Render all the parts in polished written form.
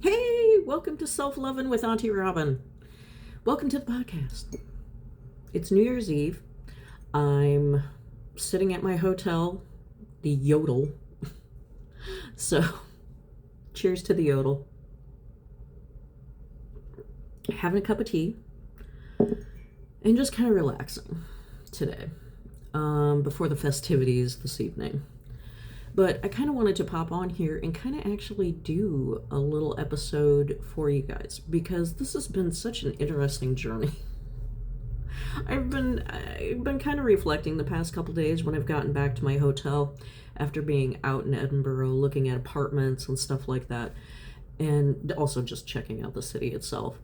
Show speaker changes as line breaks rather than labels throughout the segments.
Hey, welcome to Self-Lovin' with Auntie Robin. Welcome to the podcast. It's New Year's Eve. I'm sitting at my hotel, the Yodel. So, cheers to the Yodel. Having a cup of tea and just kind of relaxing today before the festivities this evening. But I kind of wanted to pop on here and kind of actually do a little episode for you guys because this has been such an interesting journey. I've been kind of reflecting the past couple days when I've gotten back to my hotel after being out in Edinburgh looking at apartments and stuff like that, and also just checking out the city itself.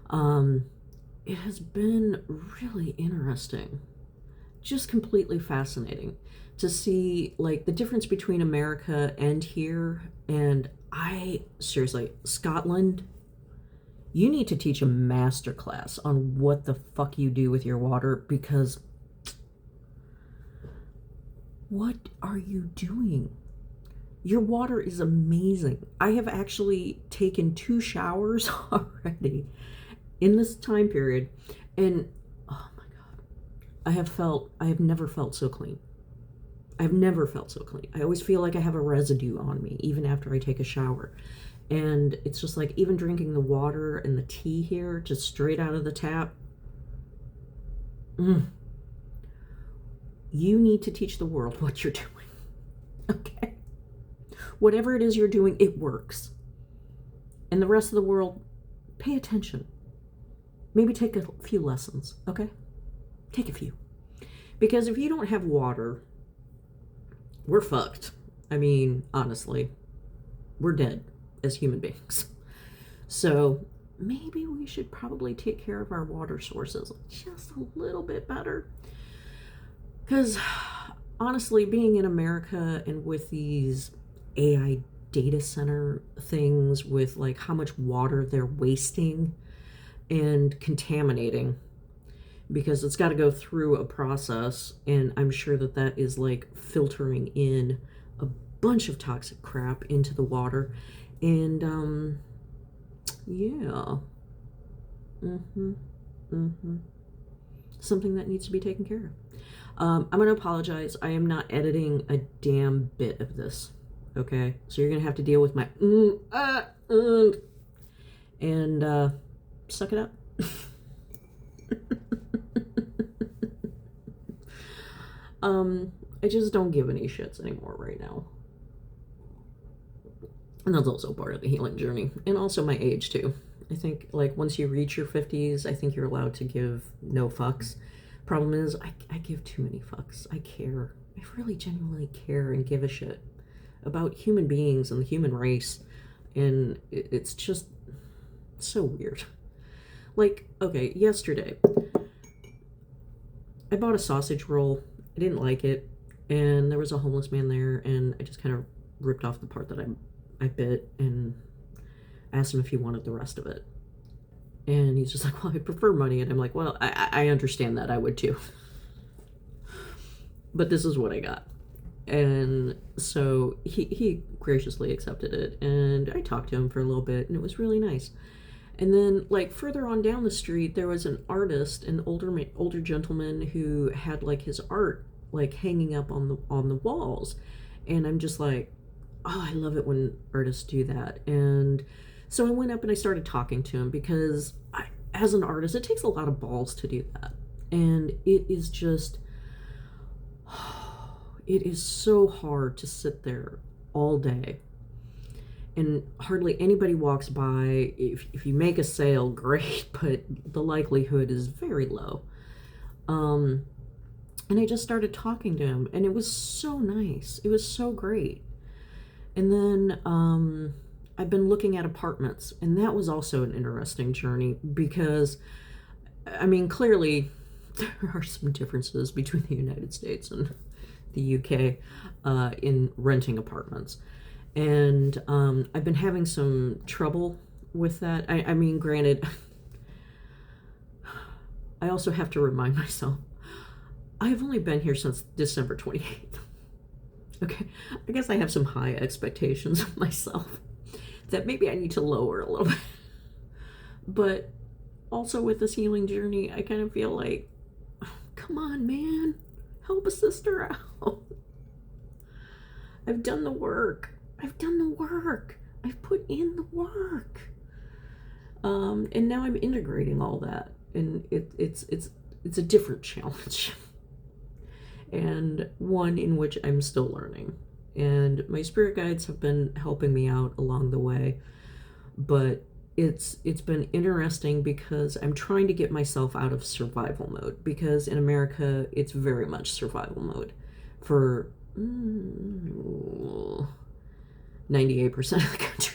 It has been really interesting, just completely fascinating to see like the difference between America and here. And seriously, Scotland, you need to teach a master class on what the fuck you do with your water, because what are you doing? Your water is amazing. I have actually taken 2 showers already in this time period, and oh my god, I have never felt so clean. I've never felt so clean. I always feel like I have a residue on me, even after I take a shower. And it's just like, even drinking the water and the tea here, just straight out of the tap. You need to teach the world what you're doing. Okay? Whatever it is you're doing, it works. And the rest of the world, pay attention. Maybe take a few lessons, okay? Take a few. Because if you don't have water, we're fucked. I mean, honestly, we're dead as human beings. So maybe we should probably take care of our water sources just a little bit better. Because honestly, being in America and with these AI data center things, with like how much water they're wasting and contaminating, because it's got to go through a process, and I'm sure that that is like filtering in a bunch of toxic crap into the water. And yeah, something that needs to be taken care of. I'm gonna apologize, I am not editing a damn bit of this, okay? So you're gonna have to deal with my and suck it up. I just don't give any shits anymore right now. And that's also part of the healing journey. And also my age, too. I think, like, once you reach your 50s, I think you're allowed to give no fucks. Problem is, I give too many fucks. I care. I really genuinely care and give a shit about human beings and the human race. And it's just so weird. Like, okay, yesterday, I bought a sausage roll. I didn't like it, and there was a homeless man there, and I just kind of ripped off the part that I bit and asked him if he wanted the rest of it. And he's just like, well, I prefer money. And I'm like, well, I understand that. I would too. But this is what I got. And so he graciously accepted it, and I talked to him for a little bit, and it was really nice. And then, like, further on down the street, there was an artist, an older gentleman who had, like, his art, like, hanging up on the walls. And I'm just like, oh, I love it when artists do that. And so I went up and I started talking to him, because as an artist, it takes a lot of balls to do that. And it is just, it is so hard to sit there all day. And hardly anybody walks by. If you make a sale, great, but the likelihood is very low. And I just started talking to him, and it was so nice. It was so great. And then I've been looking at apartments, and that was also an interesting journey, because, I mean, clearly there are some differences between the United States and the UK in renting apartments. And I've been having some trouble with that. I mean, granted, I also have to remind myself, I've only been here since December 28th. Okay, I guess I have some high expectations of myself. that maybe I need to lower a little bit. But also with this healing journey, I kind of feel like, come on, man, help a sister out. I've done the work. I've done the work. I've put in the work. And now I'm integrating all that, and it's a different challenge, and one in which I'm still learning. And my spirit guides have been helping me out along the way, but it's been interesting because I'm trying to get myself out of survival mode, because in America it's very much survival mode for 98% of the country.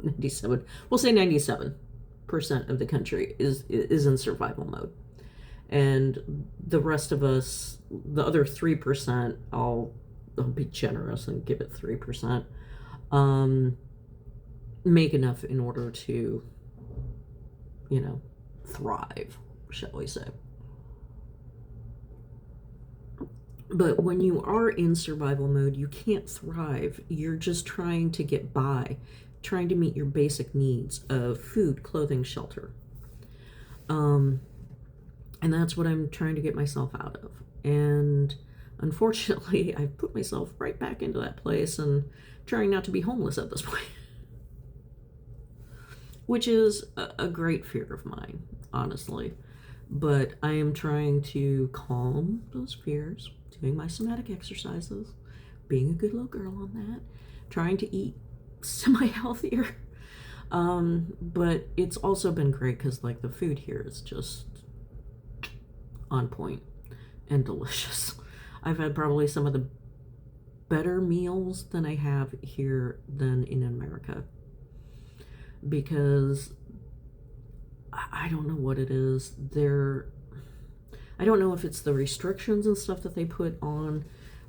97, we'll say 97% of the country is in survival mode, and the rest of us, the other 3%, I'll be generous and give it 3%, make enough in order to, thrive, shall we say. But when you are in survival mode, you can't thrive. You're just trying to get by, trying to meet your basic needs of food, clothing, shelter. And that's what I'm trying to get myself out of. And unfortunately, I've put myself right back into that place and trying not to be homeless at this point. Which is a great fear of mine, honestly. But I am trying to calm those fears, doing my somatic exercises, being a good little girl on that, trying to eat semi-healthier. But it's also been great because, the food here is just on point and delicious. I've had probably some of the better meals than I have here than in America, because I don't know what it is. I don't know if it's the restrictions and stuff that they put on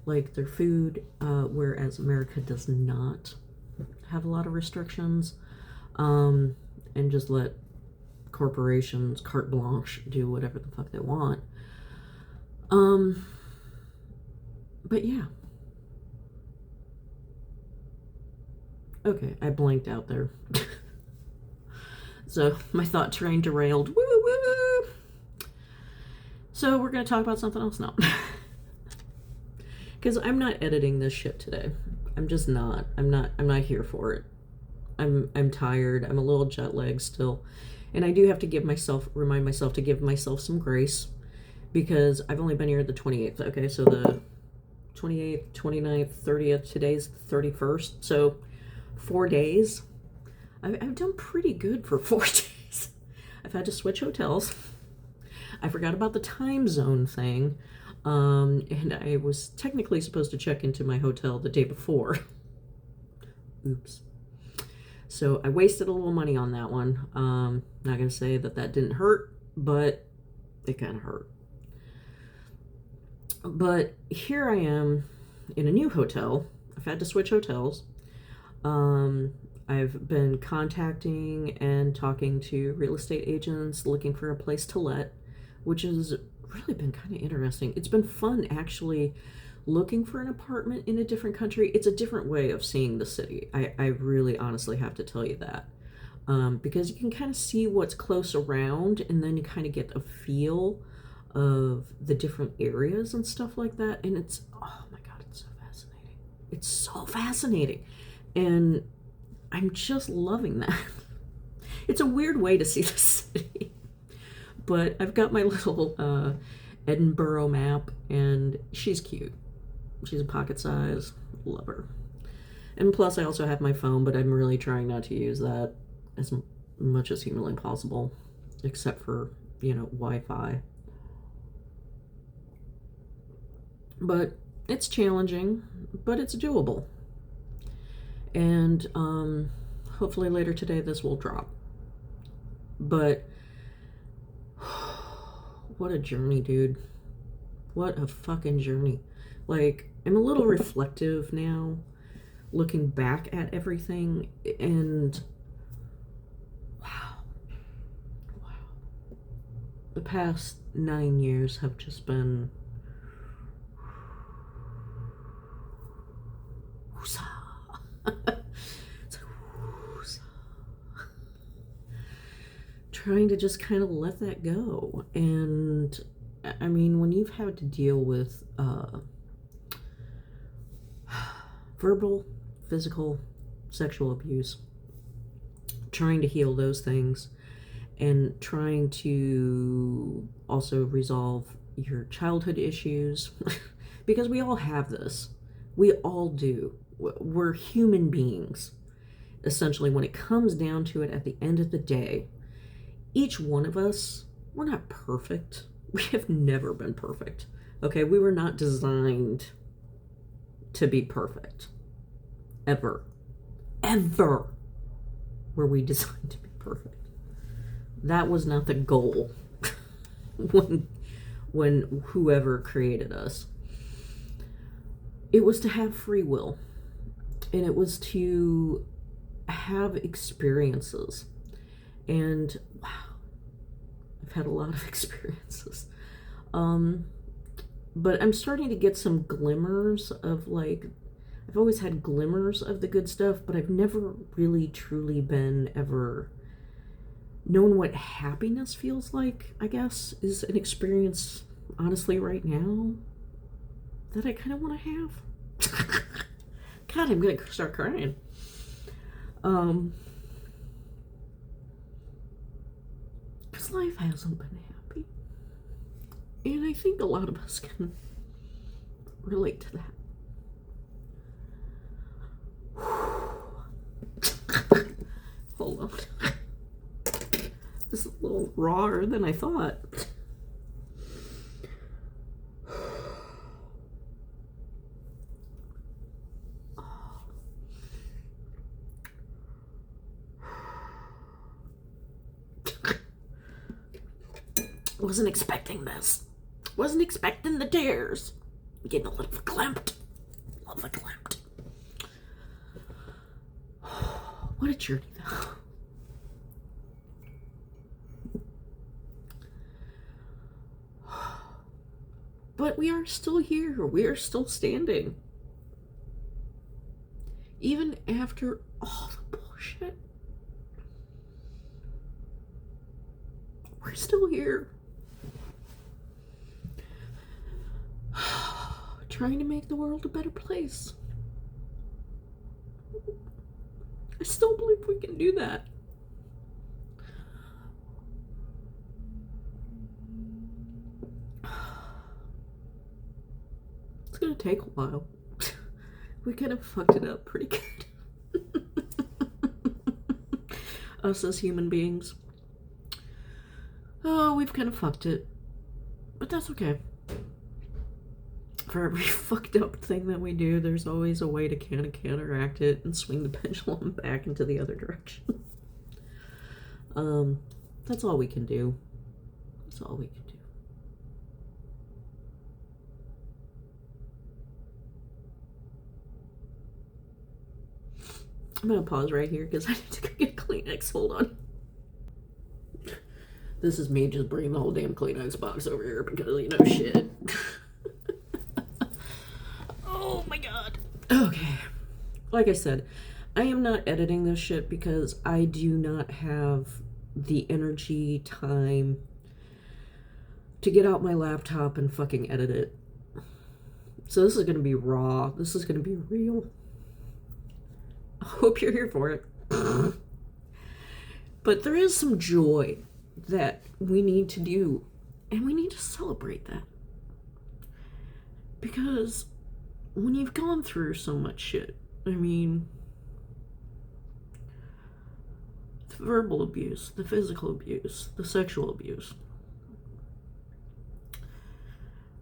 their food, whereas America does not have a lot of restrictions, and just let corporations carte blanche do whatever the fuck they want. But yeah. Okay, I blanked out there. So my thought train derailed. Woo woo. So we're gonna talk about something else now. Because I'm not editing this shit today. I'm just not. I'm not here for it. I'm tired. I'm a little jet lagged still. And I do have to remind myself to give myself some grace, because I've only been here the 28th. Okay, so the 28th, 29th, 30th, today's the 31st. So 4 days. I've done pretty good for 4 days. I've had to switch hotels. I forgot about the time zone thing. And I was technically supposed to check into my hotel the day before. Oops. So I wasted a little money on that one. Not going to say that didn't hurt, but it kind of hurt. But here I am in a new hotel. I've had to switch hotels. I've been contacting and talking to real estate agents looking for a place to let, which has really been kind of interesting. It's been fun actually looking for an apartment in a different country. It's a different way of seeing the city. I really honestly have to tell you that. Because you can kind of see what's close around, and then you kind of get a feel of the different areas and stuff like that. And it's, oh my God, it's so fascinating. It's so fascinating. And I'm just loving that. It's a weird way to see the city. But I've got my little Edinburgh map, and she's cute. She's a pocket size. Love her. And plus, I also have my phone, but I'm really trying not to use that as much as humanly possible, except for, Wi-Fi. But it's challenging, but it's doable. And hopefully later today this will drop. But what a journey, dude. What a fucking journey. I'm a little reflective now, looking back at everything, and wow. The past 9 years have just been trying to just kind of let that go. And I mean, when you've had to deal with verbal, physical, sexual abuse, trying to heal those things, and trying to also resolve your childhood issues, because we all have this. We all do. We're human beings. Essentially, when it comes down to it, at the end of the day, each one of us, we're not perfect. We have never been perfect. Okay, we were not designed to be perfect. Ever. Ever were we designed to be perfect. That was not the goal when whoever created us. It was to have free will. And it was to have experiences. And wow, I've had a lot of experiences. But I'm starting to get some glimmers of, like, I've always had glimmers of the good stuff, but I've never really truly been ever known what happiness feels like, I guess, is an experience, honestly, right now that I kind of want to have. God, I'm going to start crying. Because life hasn't been happy. And I think a lot of us can relate to that. Hold on. This is a little rawer than I thought. Wasn't expecting this. Wasn't expecting the tears. Getting a little verklempt. A little verklempt. What a journey, though. But we are still here. We are still standing. Even after all the bullshit. We're still here. Trying to make the world a better place. I still believe we can do that. It's gonna take a while. We kind of fucked it up pretty good. Us as human beings. Oh, we've kind of fucked it. But that's okay. For every fucked up thing that we do, there's always a way to kind of counteract it and swing the pendulum back into the other direction. That's all we can do. That's all we can do. I'm gonna pause right here because I need to go get Kleenex. Hold on. This is me just bringing the whole damn Kleenex box over here because, you know, shit. Oh my god. Okay. Like I said, I am not editing this shit because I do not have the energy, time to get out my laptop and fucking edit it. So this is going to be raw. This is going to be real. I hope you're here for it. But there is some joy that we need to do, and we need to celebrate that. Because when you've gone through so much shit, I mean, the verbal abuse, the physical abuse, the sexual abuse,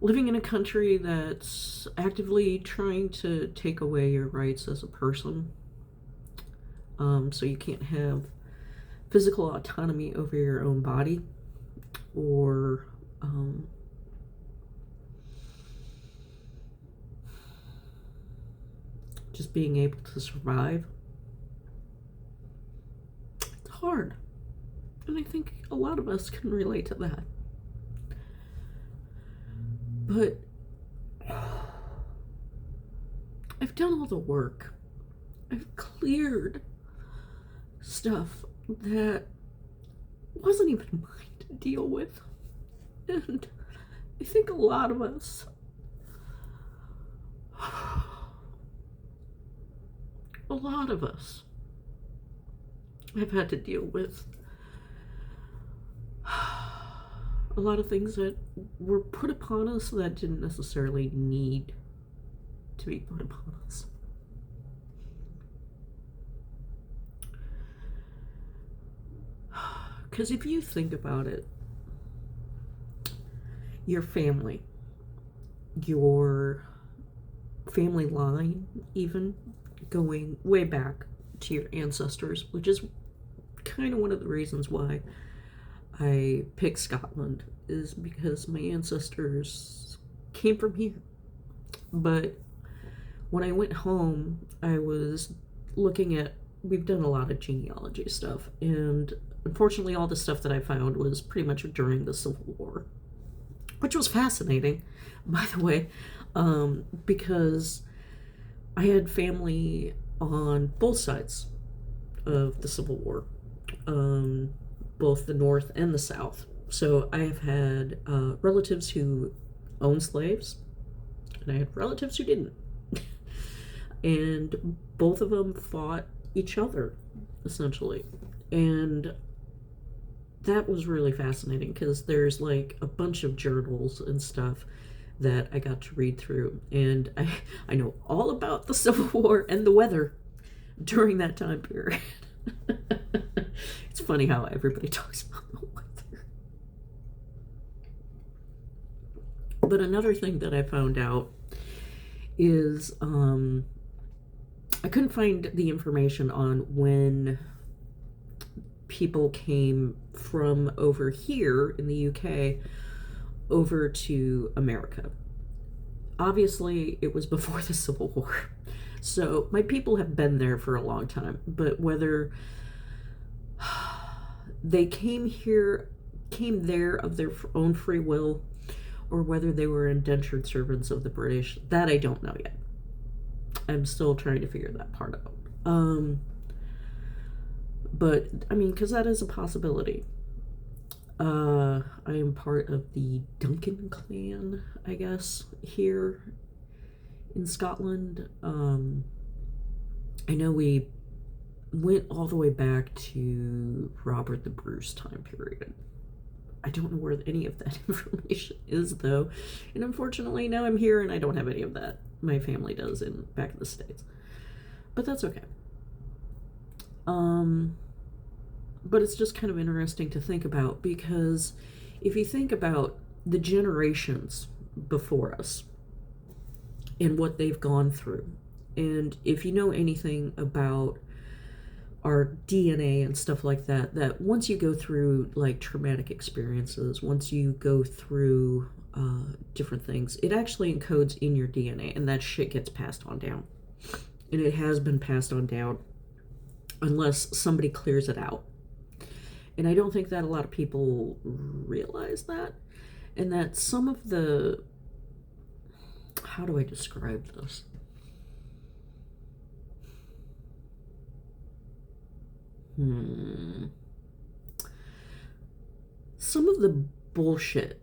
living in a country that's actively trying to take away your rights as a person, so you can't have physical autonomy over your own body, or just being able to survive. It's hard. And I think a lot of us can relate to that. But I've done all the work. I've cleared stuff that wasn't even mine to deal with. And I think a lot of us, have had to deal with a lot of things that were put upon us that didn't necessarily need to be put upon us. Because if you think about it, your family line, even going way back to your ancestors, which is kind of one of the reasons why I picked Scotland, is because my ancestors came from here. But when I went home, I was looking at, we've done a lot of genealogy stuff, and unfortunately all the stuff that I found was pretty much during the Civil War, which was fascinating, by the way, because I had family on both sides of the Civil War, both the North and the South. So I have had relatives who owned slaves, and I had relatives who didn't. And both of them fought each other, essentially. And that was really fascinating because there's like a bunch of journals and stuff that I got to read through. And I know all about the Civil War and the weather during that time period. It's funny how everybody talks about the weather. But another thing that I found out is I couldn't find the information on when people came from over here in the UK over to America. Obviously, it was before the Civil War. So my people have been there for a long time, but whether they came there of their own free will, or whether they were indentured servants of the British, that I don't know yet. I'm still trying to figure that part out. But, I mean, because that is a possibility. I am part of the Duncan clan, I guess, here in Scotland. I know we went all the way back to Robert the Bruce time period. I don't know where any of that information is, though. And unfortunately, now I'm here and I don't have any of that. My family does back in the States. But that's okay. But it's just kind of interesting to think about, because if you think about the generations before us and what they've gone through, and if you know anything about our DNA and stuff like that, that once you go through like traumatic experiences, once you go through different things, it actually encodes in your DNA, and that shit gets passed on down. And it has been passed on down unless somebody clears it out. And I don't think that a lot of people realize that. And that some of the, how do I describe this? Some of the bullshit,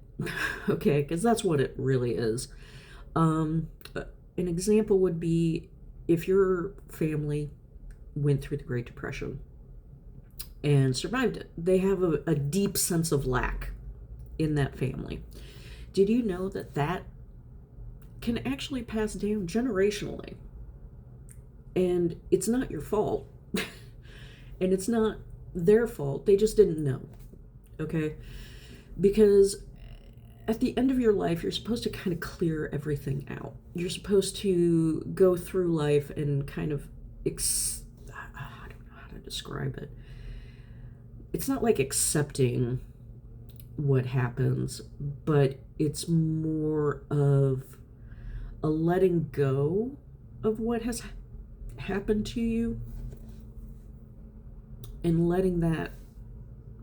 okay, because that's what it really is. An example would be if your family went through the Great Depression and survived it. They have a deep sense of lack in that family. Did you know that that can actually pass down generationally? And it's not your fault. And it's not their fault. They just didn't know. Okay? Because at the end of your life, you're supposed to kind of clear everything out. You're supposed to go through life and kind of, I don't know how to describe it. It's not like accepting what happens, but it's more of a letting go of what has happened to you and letting that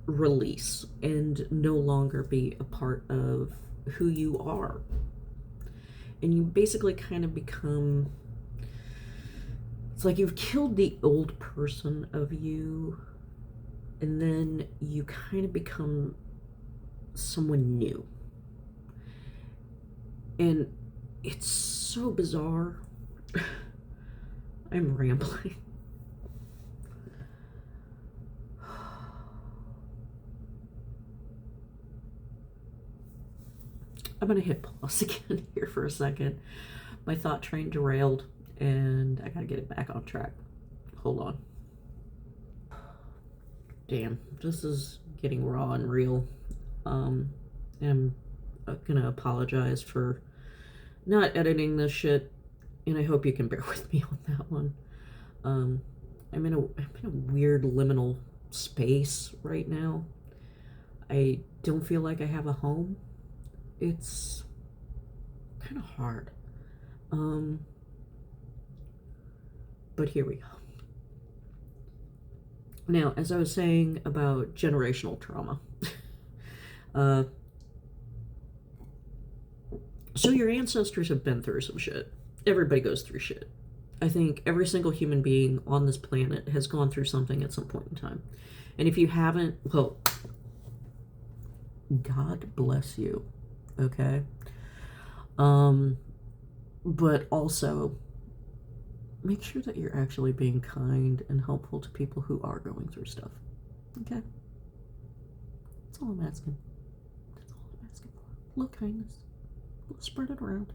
release and no longer be a part of who you are. And you basically kind of become, it's like you've killed the old person of you and then you kind of become someone new. And it's so bizarre. I'm rambling. I'm going to hit pause again here for a second. My thought train derailed, and I got to get it back on track. Hold on. Damn, this is getting raw and real. I'm going to apologize for not editing this shit, and I hope you can bear with me on that one. I'm in a weird liminal space right now. I don't feel like I have a home. It's kind of hard. But here we go. Now, as I was saying about generational trauma, so your ancestors have been through some shit. Everybody goes through shit. I think every single human being on this planet has gone through something at some point in time. And if you haven't, well, God bless you, okay? But also, make sure that you're actually being kind and helpful to people who are going through stuff, okay? That's all I'm asking. That's all I'm asking for. A little kindness. We'll spread it around.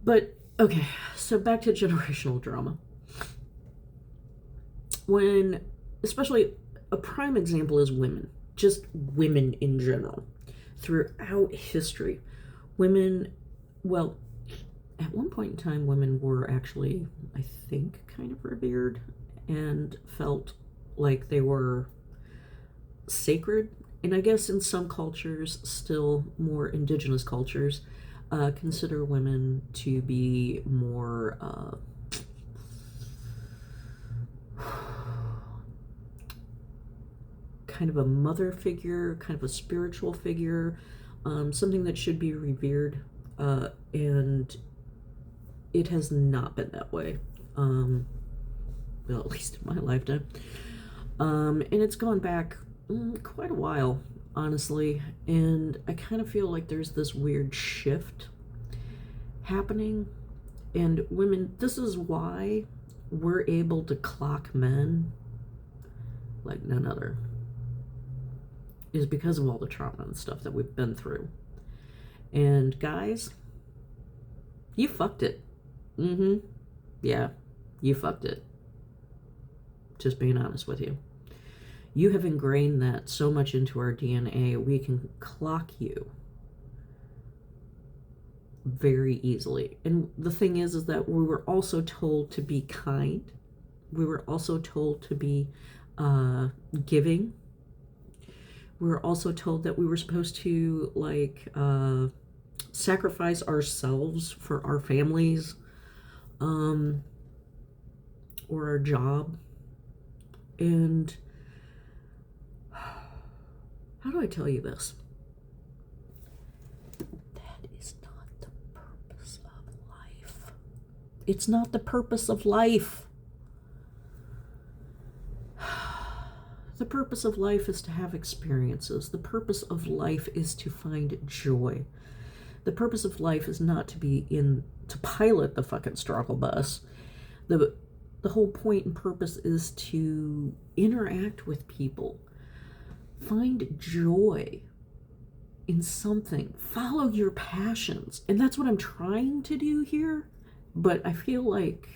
But, okay, so back to generational drama. When, especially, a prime example is women. Just women in general. Throughout history, women, well, at one point in time, women were actually, I think, kind of revered and felt like they were sacred. And I guess in some cultures, still more indigenous cultures, consider women to be more kind of a mother figure, kind of a spiritual figure, something that should be revered, and it has not been that way, well, at least in my lifetime, and it's gone back quite a while, honestly, and I kind of feel like there's this weird shift happening, and women, this is why we're able to clock men like none other, is because of all the trauma and stuff that we've been through. And guys, you fucked it. Yeah, you fucked it. Just being honest with you. You have ingrained that so much into our DNA, we can clock you very easily. And the thing is that we were also told to be kind. We were also told to be giving. We were also told that we were supposed to, like, sacrifice ourselves for our families, or our job. And how do I tell you this? That is not the purpose of life. It's not the purpose of life. The purpose of life is to have experiences. The purpose of life is to find joy. The purpose of life is not to pilot the fucking struggle bus. The whole point and purpose is to interact with people. Find joy in something. Follow your passions. And that's what I'm trying to do here. But I feel like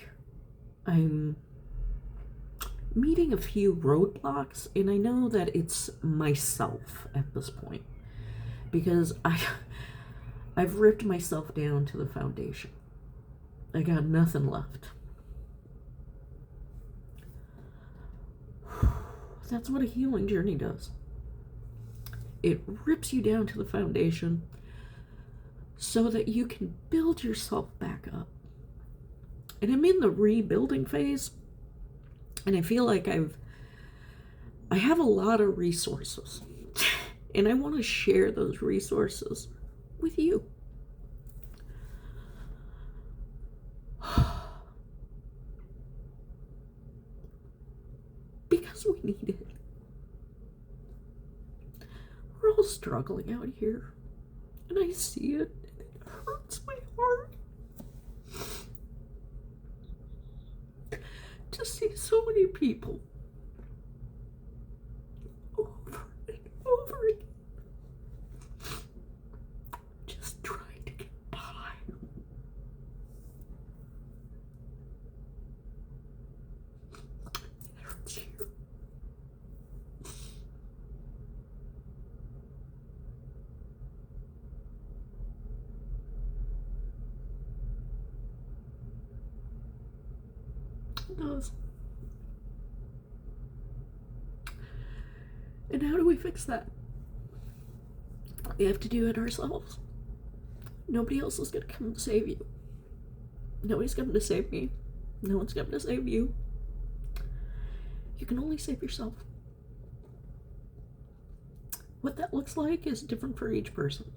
I'm meeting a few roadblocks, and I know that it's myself at this point, because I've ripped myself down to the foundation. I got nothing left. That's what a healing journey does. It rips you down to the foundation so that you can build yourself back up. And I'm in the rebuilding phase. And I feel like I have a lot of resources, and I want to share those resources with you. because we need it. We're all struggling out here, and I see it, and it hurts my heart to see so many people over and over again just trying to get by. It hurts here. It does. And how do we fix that? We have to do it ourselves. Nobody else is going to come to save you. Nobody's coming to save me. No one's coming to save you. You can only save yourself. What that looks like is different for each person.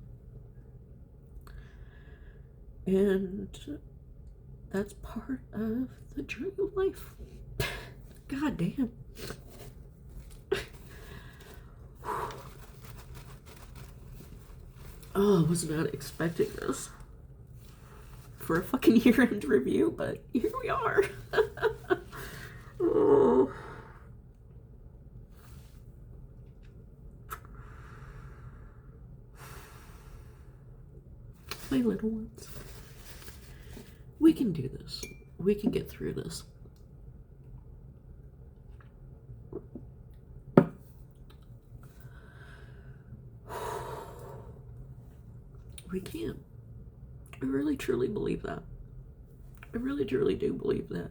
And that's part of the journey of life. God damn. Oh, I was not expecting this for a fucking year-end review, but here we are. Oh. My little ones. We can do this. We can get through this. We can. I really truly believe that. I really truly do believe that.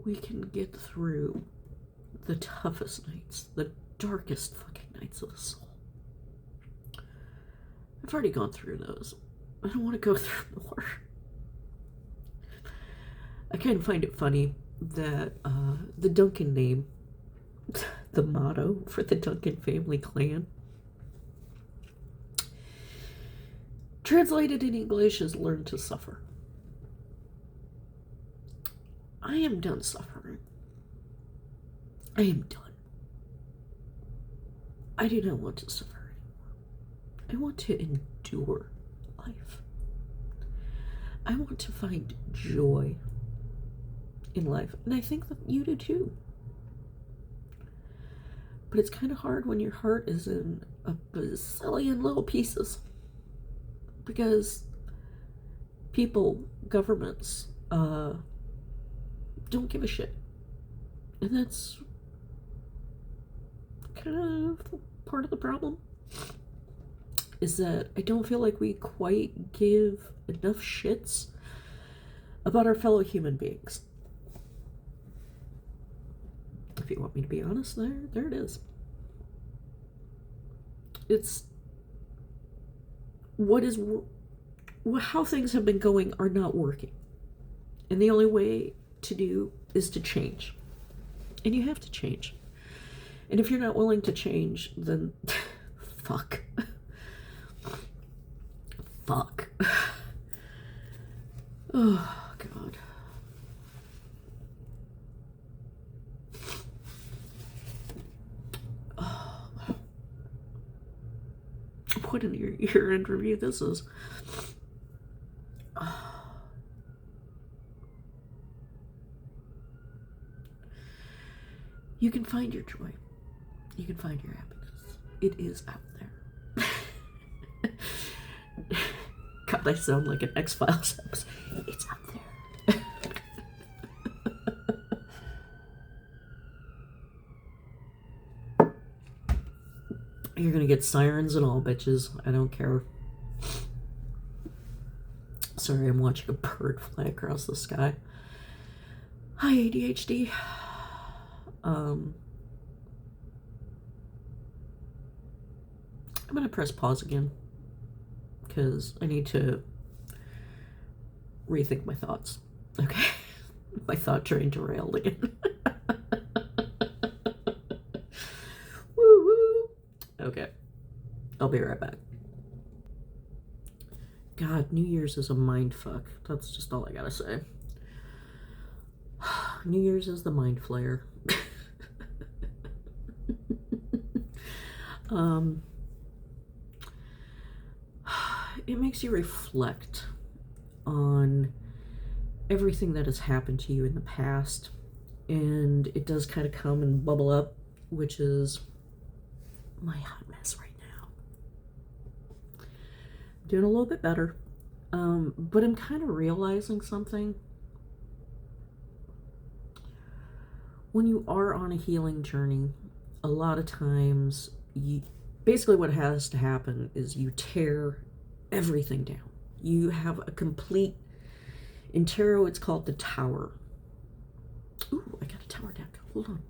We can get through the toughest nights, the darkest fucking nights of the soul. I've already gone through those. I don't want to go through more. I kind of find it funny that the Duncan name, the motto for the Duncan family clan, translated in English is learn to suffer. I am done suffering. I am done. I do not want to suffer anymore. I want to endure life. I want to find joy in life. And I think that you do too. But it's kind of hard when your heart is in a bazillion little pieces. Because people, governments, don't give a shit. And that's kind of part of the problem. Is that I don't feel like we quite give enough shits about our fellow human beings. If you want me to be honest, there it is. It's how things have been going are not working. And the only way to do is to change. And you have to change. And if you're not willing to change, then fuck. Fuck. Oh, God. Oh. What an year-end review this is. Oh. You can find your joy. You can find your happiness. It is out there. God, I sound like an X-Files episode. It's out there. You're gonna get sirens and all, bitches. I don't care. Sorry, I'm watching a bird fly across the sky. Hi, ADHD. I'm gonna press pause again because I need to rethink my thoughts. Okay? My thought train derailed again. Woo woo. Okay. I'll be right back. God, New Year's is a mind fuck. That's just all I gotta say. New Year's is the mind flayer. It makes you reflect on everything that has happened to you in the past, and it does kind of come and bubble up, which is my hot mess right now. Doing a little bit better, but I'm kind of realizing something. When you are on a healing journey, a lot of times, basically what has to happen is you tear everything down. You have a complete, in tarot it's called the tower. Ooh, I got a tower deck. Hold on.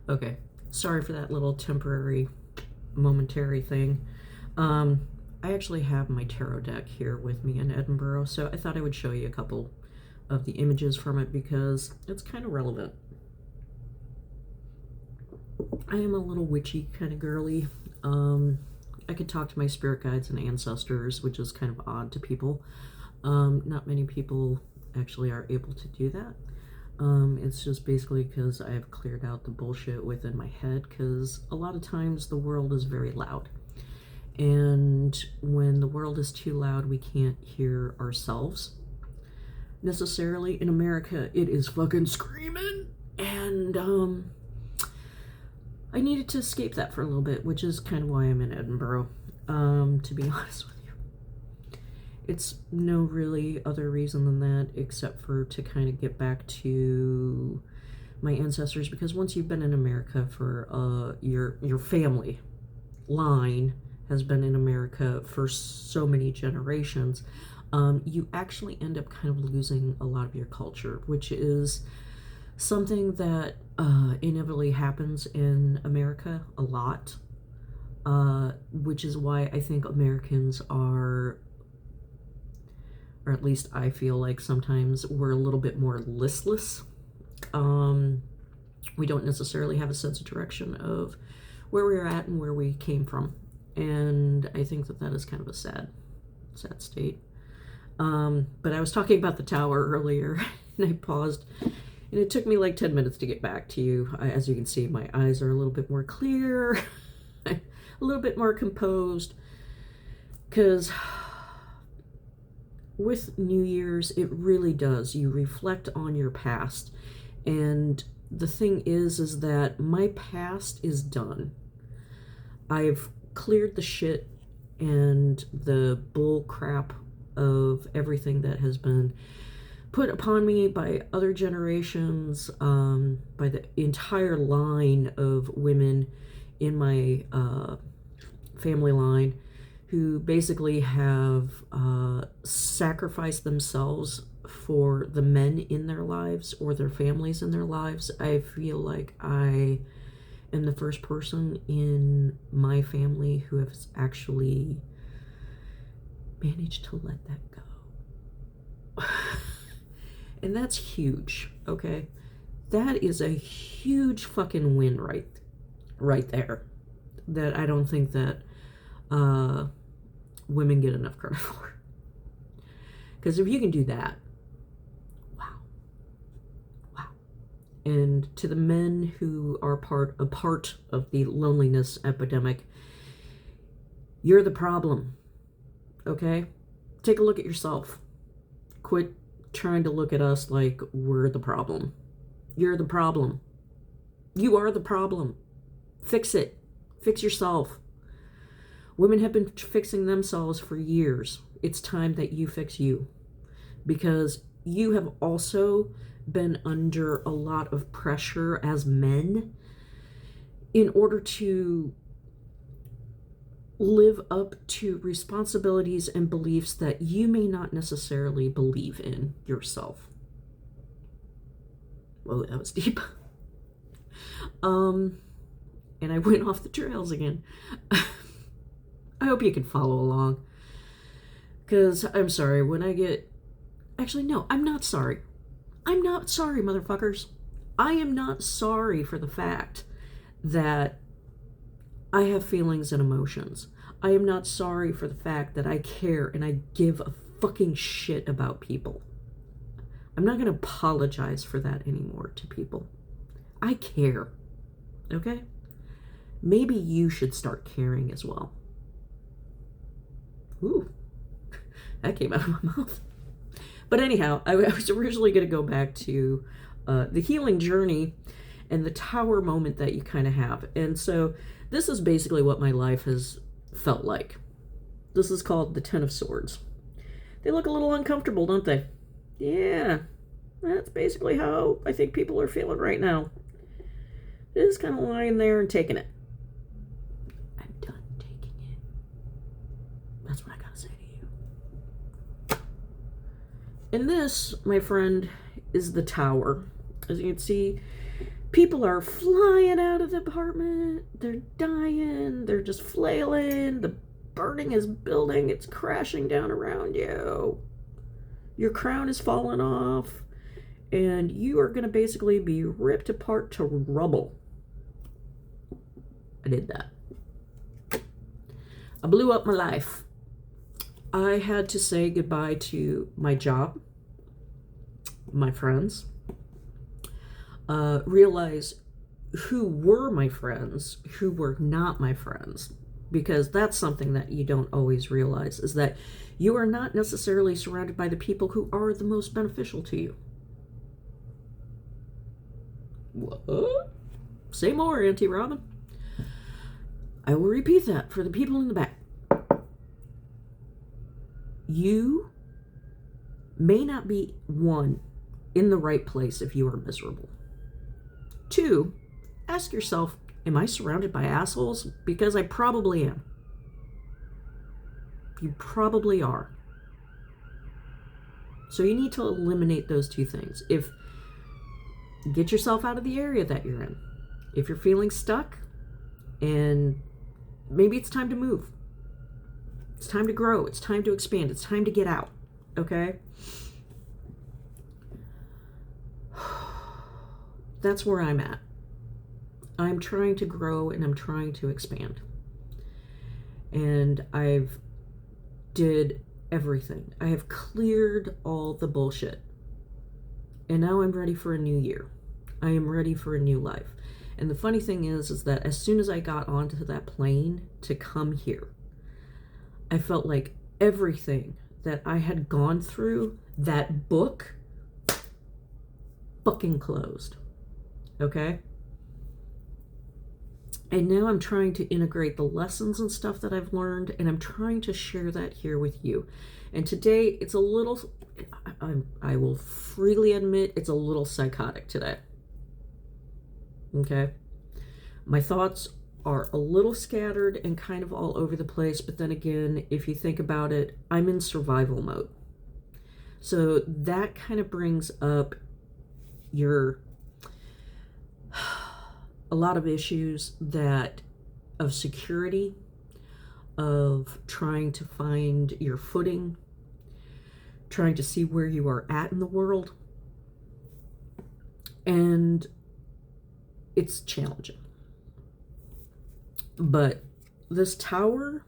Okay, sorry for that little temporary, momentary thing. I actually have my tarot deck here with me in Edinburgh, so I thought I would show you a couple of the images from it because it's kind of relevant. I am a little witchy kind of girly. I could talk to my spirit guides and ancestors, which is kind of odd to people. Not many people actually are able to do that. It's just basically because I've cleared out the bullshit within my head, because a lot of times the world is very loud. And when the world is too loud, we can't hear ourselves necessarily. In America, it is fucking screaming. And I needed to escape that for a little bit, which is kind of why I'm in Edinburgh, to be honest with you. It's no really other reason than that, except for to kind of get back to my ancestors, because once you've been in America for your family line has been in America for so many generations, you actually end up kind of losing a lot of your culture, which is something that inevitably happens in America a lot, which is why I think Americans are, or at least I feel like sometimes we're a little bit more listless. We don't necessarily have a sense of direction of where we're at and where we came from. And I think that that is kind of a sad state. But I was talking about the tower earlier, and I paused, and it took me like 10 minutes to get back to you. As you can see, my eyes are a little bit more clear, a little bit more composed, because with New Year's, it really does. You reflect on your past, and the thing is that my past is done. I've cleared the shit and the bull crap of everything that has been put upon me by other generations, by the entire line of women in my family line who basically have sacrificed themselves for the men in their lives or their families in their lives. I feel like I am the first person in my family who has actually managed to let that go. And that's huge, okay? That is a huge fucking win right there, that I don't think that women get enough credit for. Because if you can do that, wow. And to the men who are a part of the loneliness epidemic, you're the problem, okay? Take a look at yourself. Quit trying to look at us like we're the problem. You're the problem. You are the problem. Fix it. Fix yourself. Women have been fixing themselves for years. It's time that you fix you, because you have also been under a lot of pressure as men in order to live up to responsibilities and beliefs that you may not necessarily believe in yourself. Whoa, that was deep. And I went off the trails again. I hope you can follow along, because I'm sorry when I get... Actually, no, I'm not sorry. I'm not sorry, motherfuckers. I am not sorry for the fact that I have feelings and emotions. I am not sorry for the fact that I care and I give a fucking shit about people. I'm not going to apologize for that anymore to people. I care. Okay? Maybe you should start caring as well. Ooh, that came out of my mouth. But anyhow, I was originally going to go back to the healing journey and the tower moment that you kind of have. And so this is basically what my life has felt like. This is called the Ten of Swords. They look a little uncomfortable, don't they? Yeah, that's basically how I think people are feeling right now. Just kind of lying there and taking it. I'm done taking it. That's what I gotta say to you. And this, my friend, is the tower. As you can see, people are flying out of the apartment. They're dying. They're just flailing. The burning is building. It's crashing down around you. Your crown is falling off. And you are going to basically be ripped apart to rubble. I did that. I blew up my life. I had to say goodbye to my job, my friends, realize who were my friends, who were not my friends, because that's something that you don't always realize, is that you are not necessarily surrounded by the people who are the most beneficial to you. What? Say more, Auntie Robin. I will repeat that for the people in the back. You may not be, one, in the right place if you are miserable. Two, ask yourself, am I surrounded by assholes? Because I probably am. You probably are. So you need to eliminate those two things. Get yourself out of the area that you're in. If you're feeling stuck, and maybe it's time to move. It's time to grow. It's time to expand. It's time to get out. Okay? That's where I'm at. I'm trying to grow and I'm trying to expand. And I've did everything. I have cleared all the bullshit. And now I'm ready for a new year. I am ready for a new life. And the funny thing is that as soon as I got onto that plane to come here, I felt like everything that I had gone through, that book, fucking closed. Okay? And now I'm trying to integrate the lessons and stuff that I've learned, and I'm trying to share that here with you. And today, it's a little, I will freely admit, it's a little psychotic today. Okay? My thoughts are a little scattered and kind of all over the place, but then again, if you think about it, I'm in survival mode. So that kind of brings up a lot of issues of security, of trying to find your footing, trying to see where you are at in the world. And it's challenging. But this tower,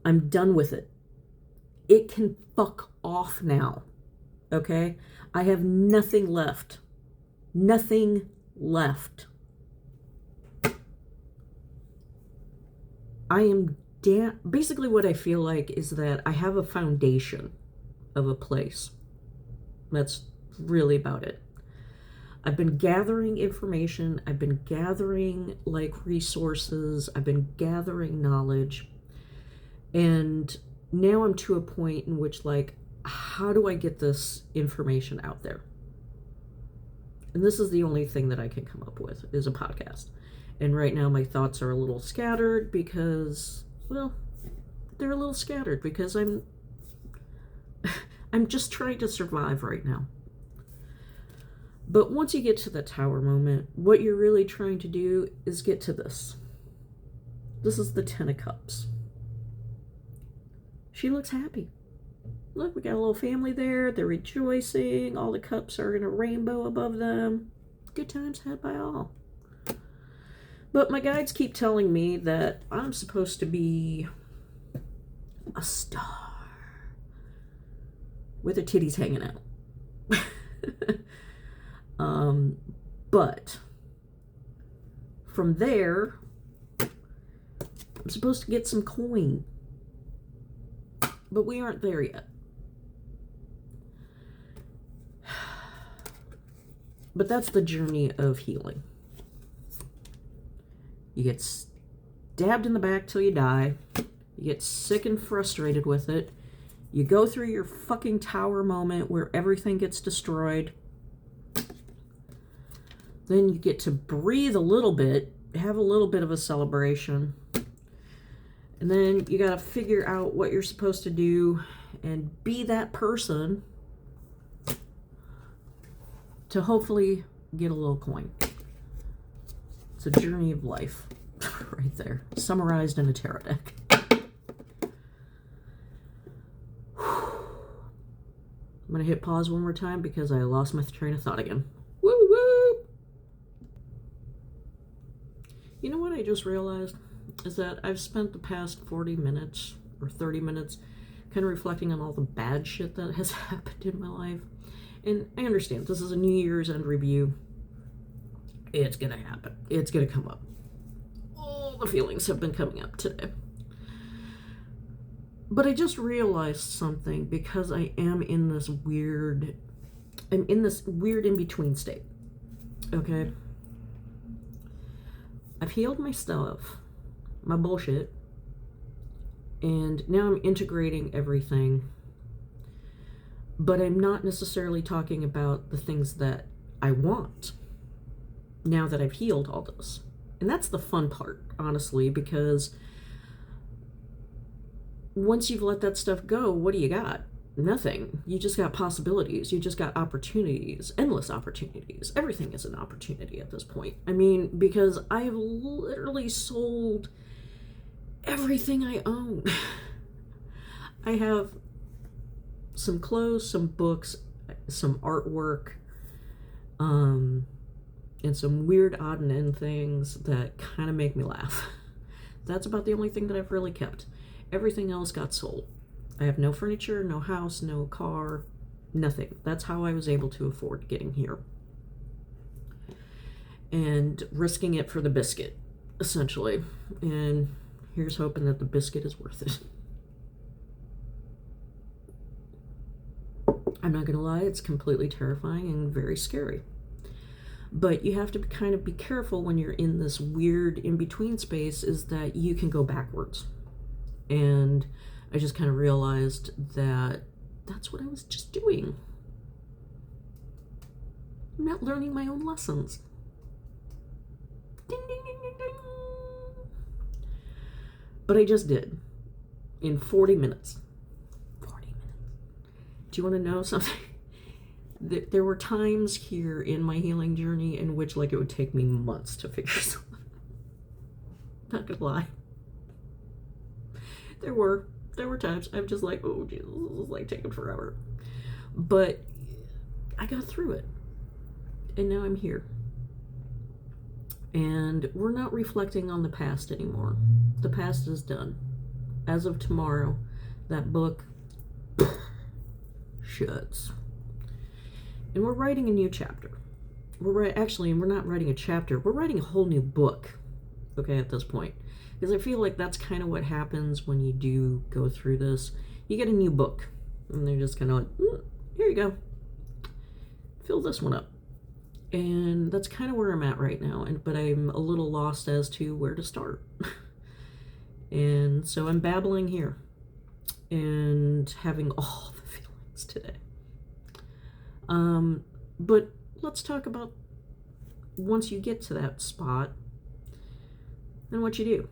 I'm done with it. It can fuck off now. Okay? I have nothing left. Nothing left. I am basically what I feel like is that I have a foundation of a place. That's really about it. I've been gathering information. I've been gathering resources. I've been gathering knowledge. And now I'm to a point in which how do I get this information out there? And this is the only thing that I can come up with is a podcast. And right now my thoughts are a little scattered because, well, they're a little scattered because I'm just trying to survive right now. But once you get to the tower moment, what you're really trying to do is get to this. This is the Ten of Cups. She looks happy. Look, we got a little family there. They're rejoicing. All the cups are in a rainbow above them. Good times had by all. But my guides keep telling me that I'm supposed to be a star with her titties hanging out. But from there, I'm supposed to get some coin. But we aren't there yet. But that's the journey of healing. You get stabbed in the back till you die. You get sick and frustrated with it. You go through your fucking tower moment where everything gets destroyed. Then you get to breathe a little bit, have a little bit of a celebration. And then you got to figure out what you're supposed to do and be that person to hopefully get a little coin. It's a journey of life right there, summarized in a tarot deck. I'm going to hit pause one more time because I lost my train of thought again. Woo woo! You know what I just realized? Is that I've spent the past 40 minutes or 30 minutes kind of reflecting on all the bad shit that has happened in my life. And I understand, this is a New Year's end review. It's going to happen. It's going to come up. All the feelings have been coming up today. But I just realized something because I am in this weird, in-between state. Okay? I've healed my stuff, my bullshit, and now I'm integrating everything. But I'm not necessarily talking about the things that I want now that I've healed all this. And that's the fun part, honestly, because once you've let that stuff go, what do you got? Nothing. You just got possibilities. You just got opportunities, endless opportunities. Everything is an opportunity at this point. I mean, because I have literally sold everything I own. I have some clothes, some books, some artwork, and some weird odd and end things that kind of make me laugh. That's about the only thing that I've really kept. Everything else got sold. I have no furniture, no house, no car, nothing. That's how I was able to afford getting here. And risking it for the biscuit, essentially. And here's hoping that the biscuit is worth it. I'm not going to lie, it's completely terrifying and very scary. But you have to kind of be careful when you're in this weird in-between space, is that you can go backwards. And I just kind of realized that that's what I was just doing. I'm not learning my own lessons. Ding, ding, ding, ding, ding. But I just did. In 40 minutes. 40 minutes. Do you want to know something? There were times here in my healing journey in which, like, it would take me months to figure something out. Not gonna lie. There were times I'm just like, oh Jesus, this is like taking forever. But I got through it. And now I'm here. And we're not reflecting on the past anymore. The past is done. As of tomorrow, that book shuts. And we're writing a new chapter. We're not writing a chapter. We're writing a whole new book. Okay, at this point. Because I feel like that's kind of what happens when you do go through this. You get a new book. And they're just kind of like, here you go. Fill this one up. And that's kind of where I'm at right now. But I'm a little lost as to where to start. And so I'm babbling here. And having all the feelings today. But let's talk about once you get to that spot and what you do.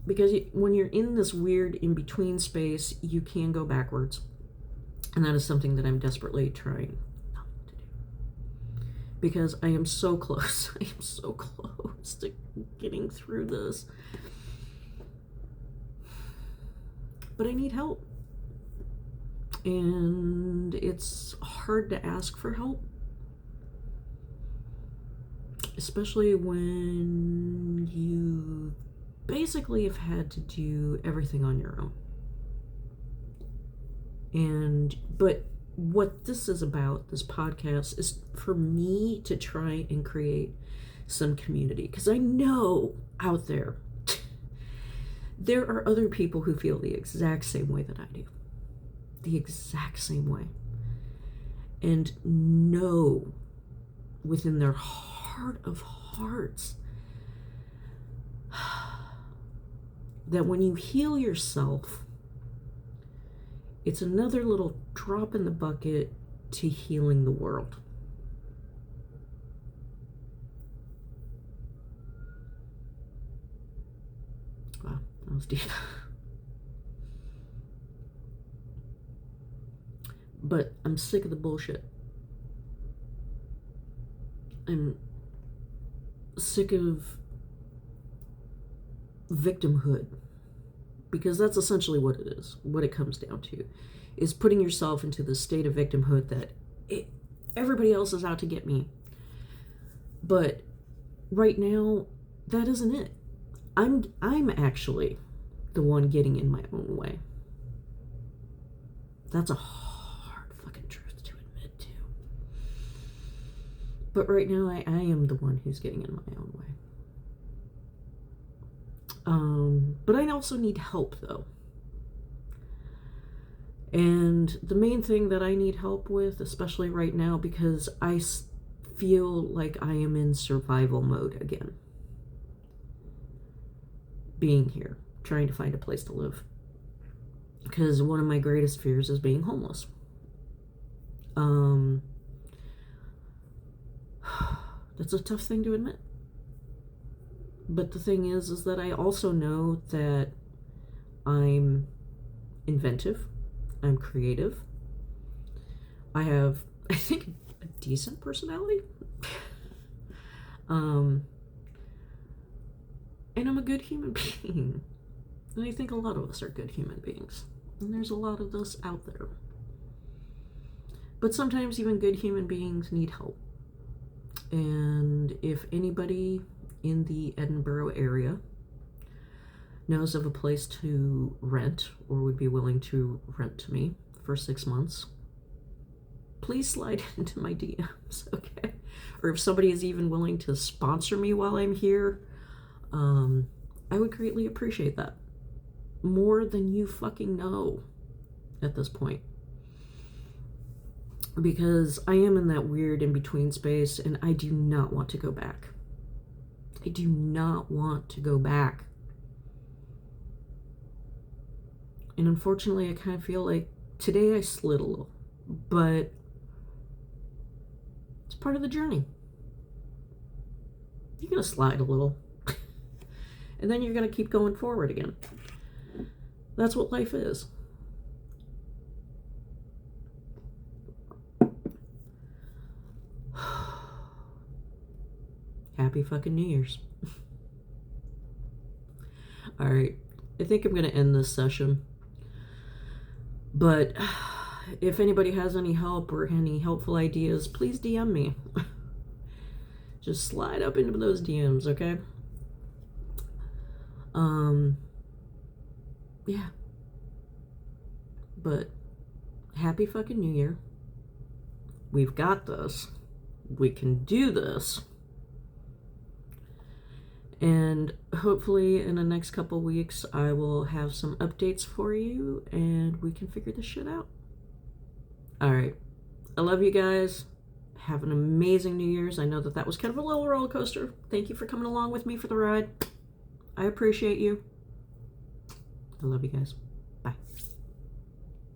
Because when you're in this weird in-between space, you can go backwards. And that is something that I'm desperately trying not to do. Because I am so close. I am so close to getting through this. But I need help. And it's hard to ask for help. Especially when you basically have had to do everything on your own. But what this is about, this podcast, is for me to try and create some community. Because I know out there, there are other people who feel the exact same way that I do. The exact same way. And know within their heart of hearts that when you heal yourself, it's another little drop in the bucket to healing the world. Wow, that was deep. But I'm sick of the bullshit. I'm sick of victimhood. Because that's essentially what it is. What it comes down to is putting yourself into the state of victimhood that everybody else is out to get me. But right now, that isn't it. I'm actually the one getting in my own way. That's a hard fucking truth to admit to. But right now, I am the one who's getting in my own way. But I also need help, though. And the main thing that I need help with, especially right now, because I feel like I am in survival mode again. Being here, trying to find a place to live. Because one of my greatest fears is being homeless. That's a tough thing to admit. But the thing is that I also know that I'm inventive, I'm creative, I have, I think, a decent personality, and I'm a good human being, and I think a lot of us are good human beings, and there's a lot of us out there. But sometimes even good human beings need help, and if anybody in the Edinburgh area knows of a place to rent or would be willing to rent to me for 6 months, please slide into my DMs, okay? Or if somebody is even willing to sponsor me while I'm here, I would greatly appreciate that. More than you fucking know at this point. Because I am in that weird in-between space and I do not want to go back. I do not want to go back. And unfortunately, I kind of feel like today I slid a little, but it's part of the journey. You're going to slide a little, and then you're going to keep going forward again. That's what life is. Happy fucking New Year's. Alright, I think I'm going to end this session. But if anybody has any help or any helpful ideas, please DM me. Just slide up into those DMs, okay? Yeah. But happy fucking New Year. We've got this. We can do this. And hopefully in the next couple weeks, I will have some updates for you and we can figure this shit out. All right. I love you guys. Have an amazing New Year's. I know that was kind of a little roller coaster. Thank you for coming along with me for the ride. I appreciate you. I love you guys. Bye.